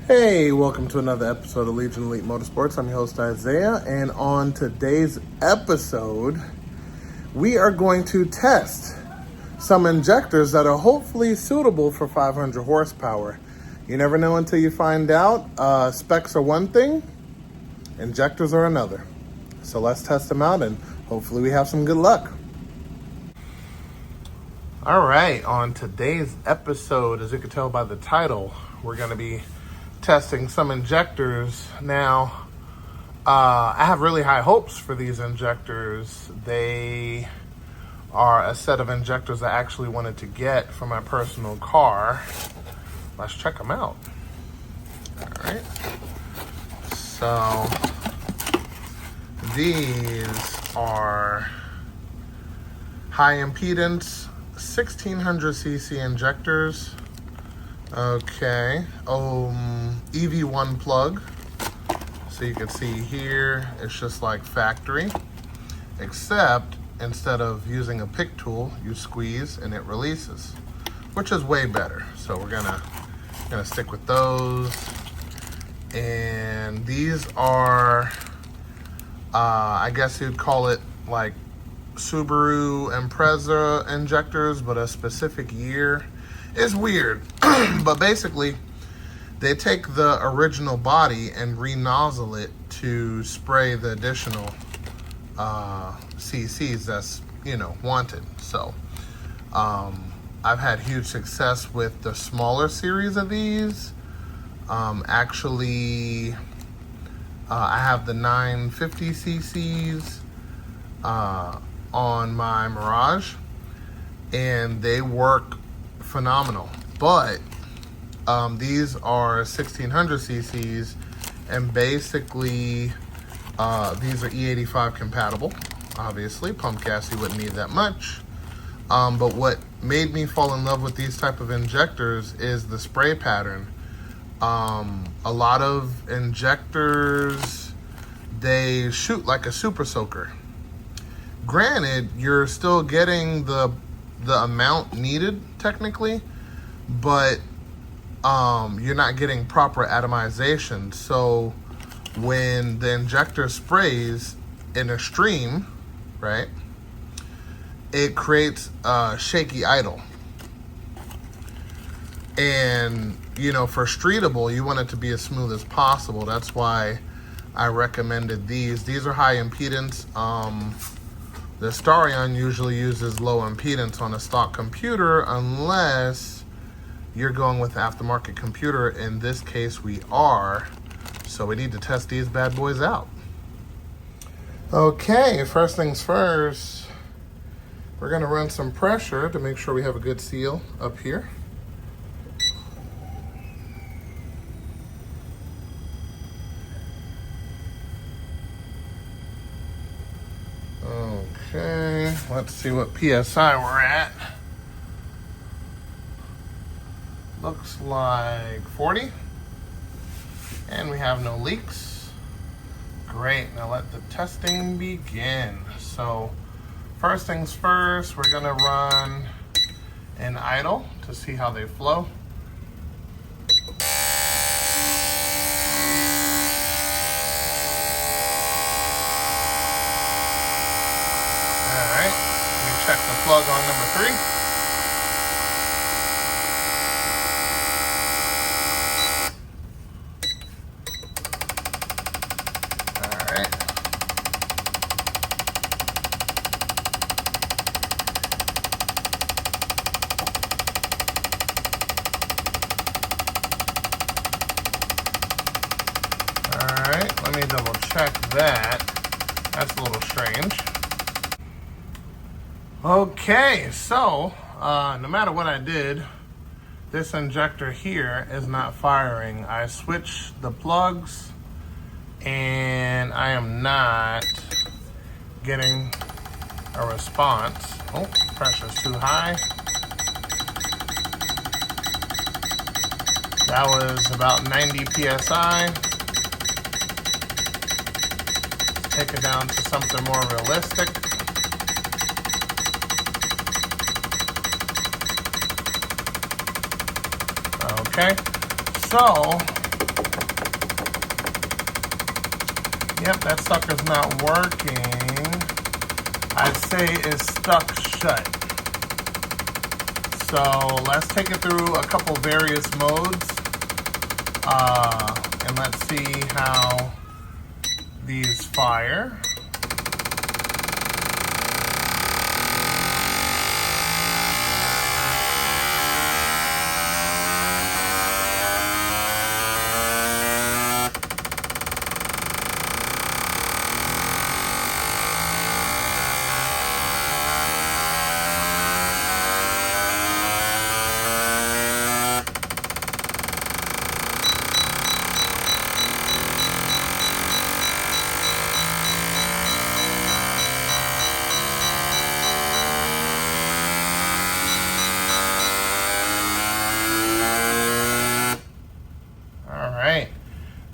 Hey, welcome to another episode of Legion Elite Motorsports. I'm your host Isaiah, and on today's episode, we are going to test some injectors that are hopefully suitable for 500 horsepower. You never know until you find out. Specs are one thing, injectors are another. So let's test them out and hopefully we have some good luck. All right, on today's episode, as you can tell by the title, we're going to be testing some injectors. Now, I have really high hopes for these injectors. They are a set of injectors I actually wanted to get for my personal car. Let's check them out. All right. So, these are high impedance 1600cc injectors. Okay, EV1 plug. So you can see here, it's just like factory, except instead of using a pick tool, you squeeze and it releases, which is way better. So we're gonna stick with those. And these are, I guess you'd call it like Subaru Impreza injectors, but a specific year. It's weird, but basically they take the original body and re-nozzle it to spray the additional CCs that's, wanted. So I've had huge success with the smaller series of these. Actually, I have the 950 cc's on my Mirage, and they work phenomenal. But these are 1600 cc's, and basically these are E85 compatible. Obviously, pump gas, you wouldn't need that much. But what made me fall in love with these type of injectors is the spray pattern. A lot of injectors, they shoot like a super soaker. Granted, you're still getting the amount needed technically, but you're not getting proper atomization. So when the injector sprays in a stream, right, it creates a shaky idle. And for streetable, you want it to be as smooth as possible. That's why I recommended these. These are high impedance. The Starion usually uses low impedance on a stock computer unless you're going with aftermarket computer. In this case, we are. So we need to test these bad boys out. Okay, first things first, we're gonna run some pressure to make sure we have a good seal up here. Okay, let's see what PSI we're at. Looks like 40. And we have no leaks. Great, now let the testing begin. So, first things first, we're gonna run an idle to see how they flow. Check the plug on number 3. All right. All right, let me double check that. That's a little strange. Okay, so no matter what I did, this injector here is not firing. I switched the plugs and I am not getting a response. Oh, pressure's too high. That was about 90 PSI. Take it down to something more realistic. Okay, so Yep, that sucker's not working. I'd say it's stuck shut. So let's take it through a couple various modes. And let's see how these fire.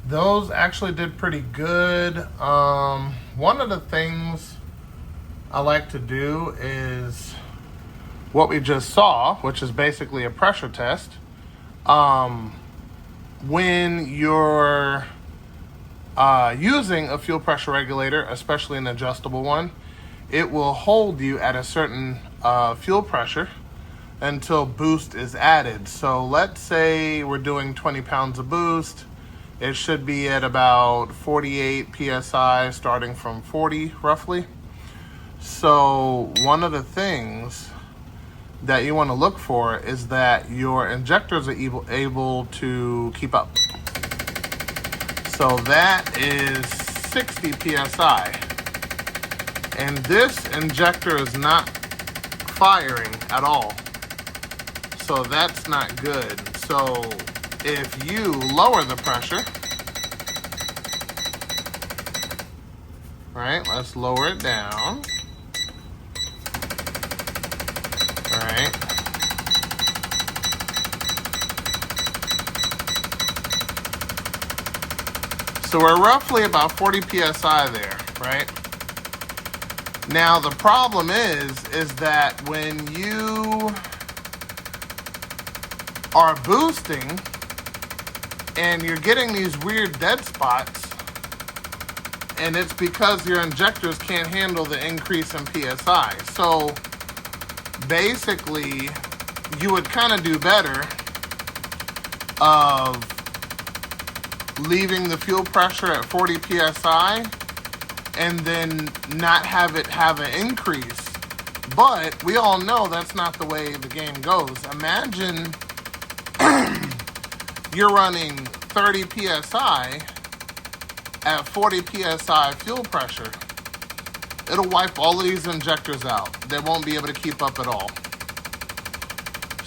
Those actually did pretty good. One of the things I like to do is what we just saw, which is basically a pressure test. When you're using a fuel pressure regulator, especially an adjustable one, it will hold you at a certain fuel pressure until boost is added. So let's say we're doing 20 pounds of boost. It should be at about 48 PSI, starting from 40 roughly. So one of the things that you want to look for is that your injectors are able to keep up. So that is 60 PSI. And this injector is not firing at all. So that's not good. So if you lower the pressure, right, let's lower it down. All right. So we're roughly about 40 PSI there, right? Now the problem is that when you are boosting and you're getting these weird dead spots, and it's because your injectors can't handle the increase in PSI. So basically, you would kind of do better of leaving the fuel pressure at 40 PSI and then not have it have an increase. But we all know that's not the way the game goes. Imagine you're running 30 PSI at 40 PSI fuel pressure. It'll wipe all of these injectors out. They won't be able to keep up at all.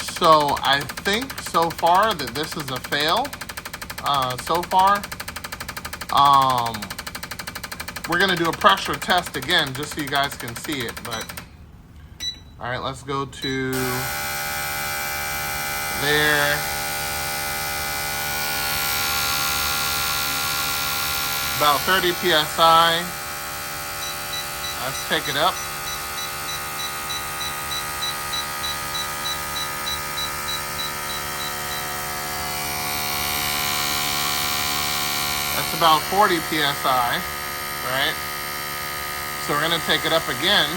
So I think so far that this is a fail. So far. We're going to do a pressure test again just so you guys can see it. But all right, let's go to there. About 30 PSI. Let's take it up. That's about 40 PSI, right? So we're going to take it up again.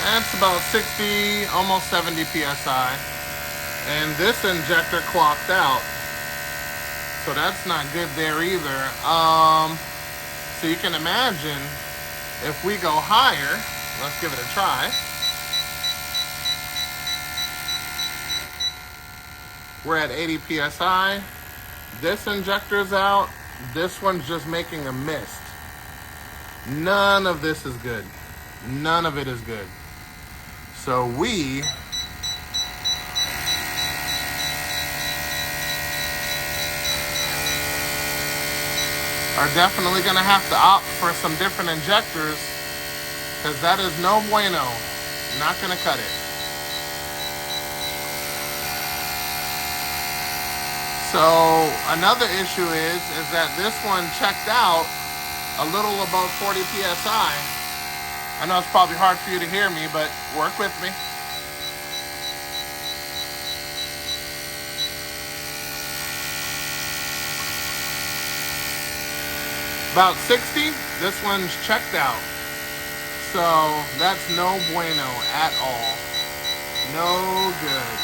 That's about 60, almost 70 PSI. And this injector clocked out. So that's not good there either. So you can imagine if we go higher, let's give it a try. We're at 80 PSI. This injector's out. This one's just making a mist. None of this is good. None of it is good. So we are definitely going to have to opt for some different injectors, because that is no bueno. Not going to cut it. So another issue is that this one checked out a little above 40 PSI. I know it's probably hard for you to hear me, but work with me. About 60, this one's checked out. So that's no bueno at all. No good.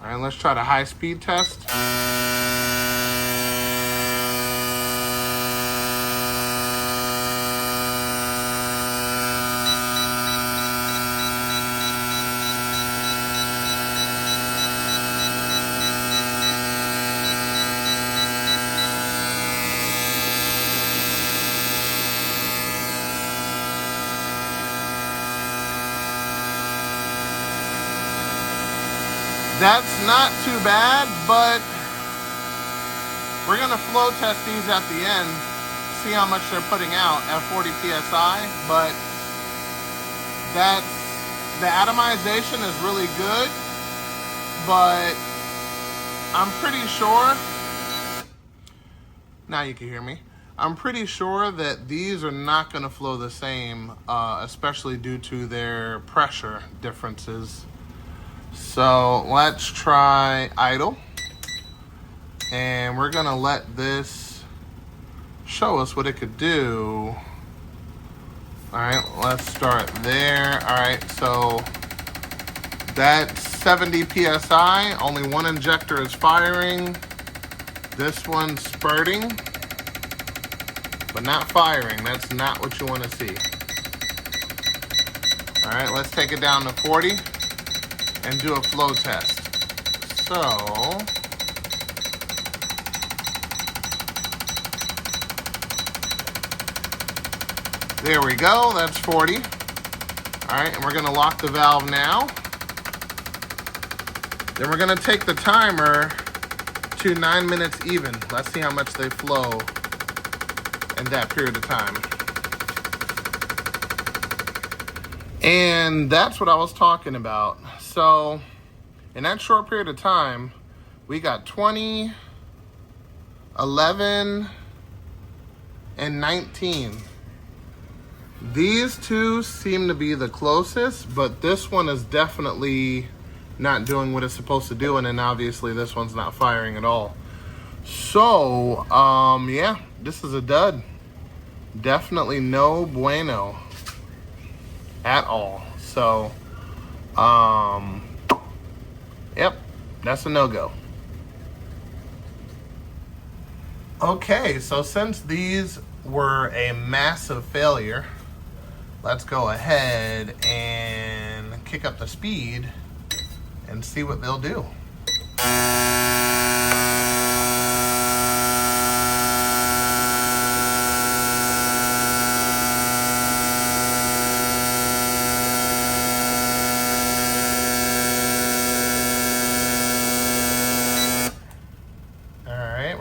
All right, let's try the high speed test. That's not too bad, but we're gonna flow test these at the end, see how much they're putting out at 40 PSI, but the atomization is really good, but I'm pretty sure, now you can hear me, I'm pretty sure that these are not gonna flow the same, especially due to their pressure differences. So let's try idle, and we're gonna let this show us what it could do. All right, let's start there. All right, so that's 70 PSI, only one injector is firing. This one's spurting, but not firing. That's not what you wanna see. All right, let's take it down to 40. And do a flow test. So, there we go, that's 40. All right, and we're gonna lock the valve now. Then we're gonna take the timer to 9 minutes even. Let's see how much they flow in that period of time. And that's what I was talking about. So in that short period of time, we got 20, 11, and 19. These two seem to be the closest, but this one is definitely not doing what it's supposed to do, and then obviously this one's not firing at all. So, yeah, this is a dud. Definitely no bueno at all. So, yep, that's a no-go. Okay, so since these were a massive failure, let's go ahead and kick up the speed and see what they'll do.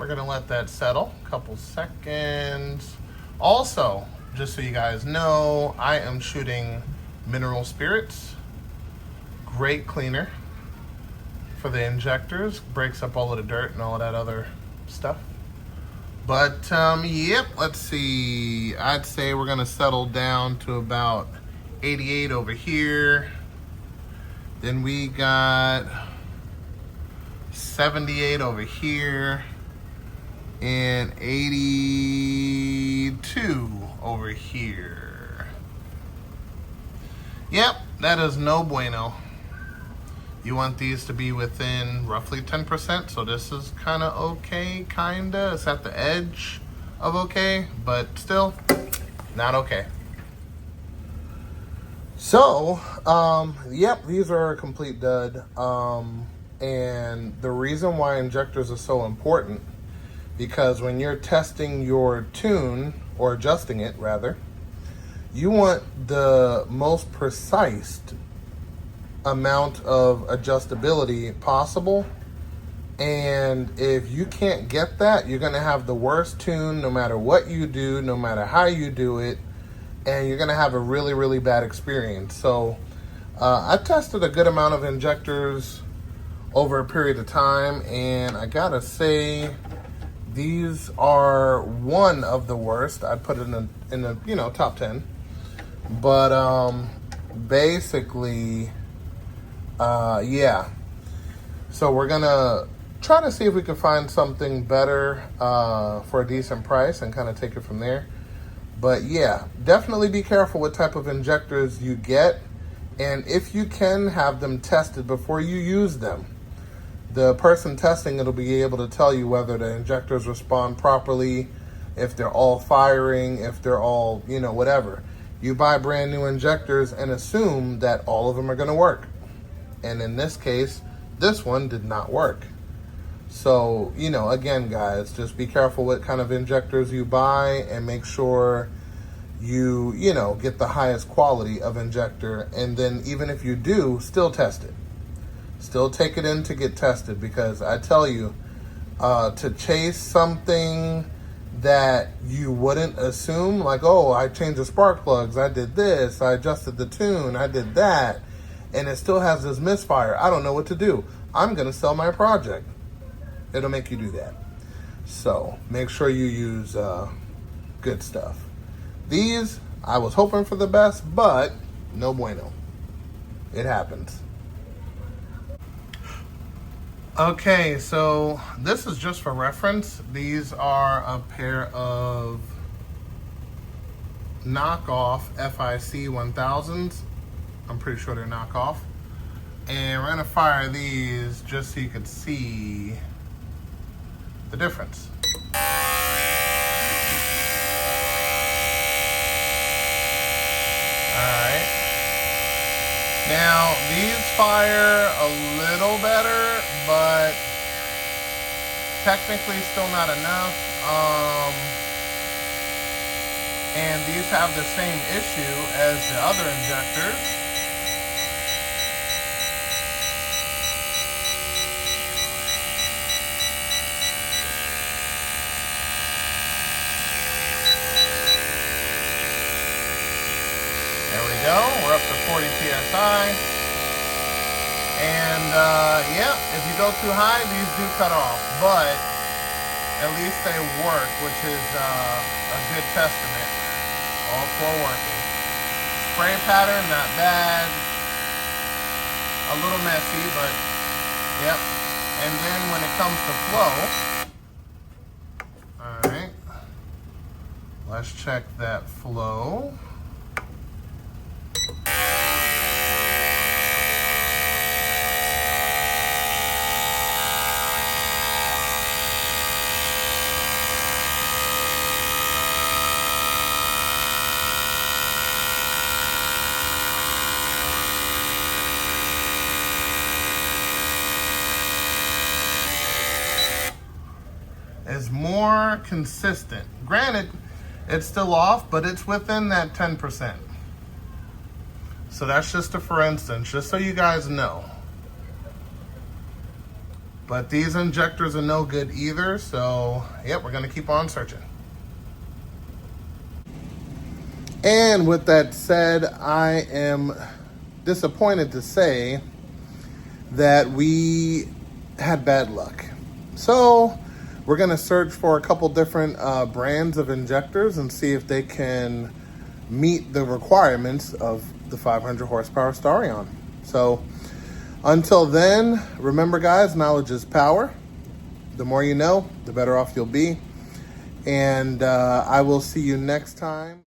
Gonna let that settle a couple seconds. Also, just so you guys know, I am shooting mineral spirits. Great cleaner for the injectors, breaks up all of the dirt and all of that other stuff. But yep, let's see, I'd say we're gonna settle down to about 88 over here. Then we got 78 over here. And 82 over here. Yep, that is no bueno. You want these to be within roughly 10%, so this is kind of okay, kinda. It's at the edge of okay, but still not okay. So, yep, these are a complete dud. And the reason why injectors are so important, because when you're testing your tune, or adjusting it rather, you want the most precise amount of adjustability possible. And if you can't get that, you're gonna have the worst tune no matter what you do, no matter how you do it, and you're gonna have a really, really bad experience. So I tested a good amount of injectors over a period of time, and I gotta say, these are one of the worst. I put it in the top 10. But basically, yeah. So we're gonna try to see if we can find something better for a decent price and kind of take it from there. But yeah, definitely be careful what type of injectors you get, and if you can, have them tested before you use them. The person testing it'll be able to tell you whether the injectors respond properly, if they're all firing, if they're all, whatever. You buy brand new injectors and assume that all of them are going to work. And in this case, this one did not work. So, again, guys, just be careful what kind of injectors you buy and make sure you, get the highest quality of injector. And then even if you do, still test it. Still take it in to get tested, because I tell you, to chase something that you wouldn't assume, like, oh, I changed the spark plugs, I did this, I adjusted the tune, I did that, and it still has this misfire. I don't know what to do. I'm going to sell my project. It'll make you do that. So make sure you use good stuff. These, I was hoping for the best, but no bueno. It happens. Okay, so this is just for reference. These are a pair of knockoff FIC 1000s. I'm pretty sure they're knockoff. And we're gonna fire these just so you can see the difference. Alright. Now, these fire a little better, but technically still not enough. And these have the same issue as the other injectors. There we go, we're up to 40 PSI. And yeah, if you go too high, these do cut off, but at least they work, which is a good testament. All four working. Spray pattern, not bad. A little messy, but yep. And then when it comes to flow, all right, let's check that flow. Is more consistent. Granted, it's still off, but it's within that 10%. So that's just a for instance, just so you guys know. But these injectors are no good either, so yep, we're gonna keep on searching. And with that said, I am disappointed to say that we had bad luck. So we're going to search for a couple different brands of injectors and see if they can meet the requirements of the 500 horsepower Starion. So until then, remember guys, knowledge is power. The more you know, the better off you'll be. And I will see you next time.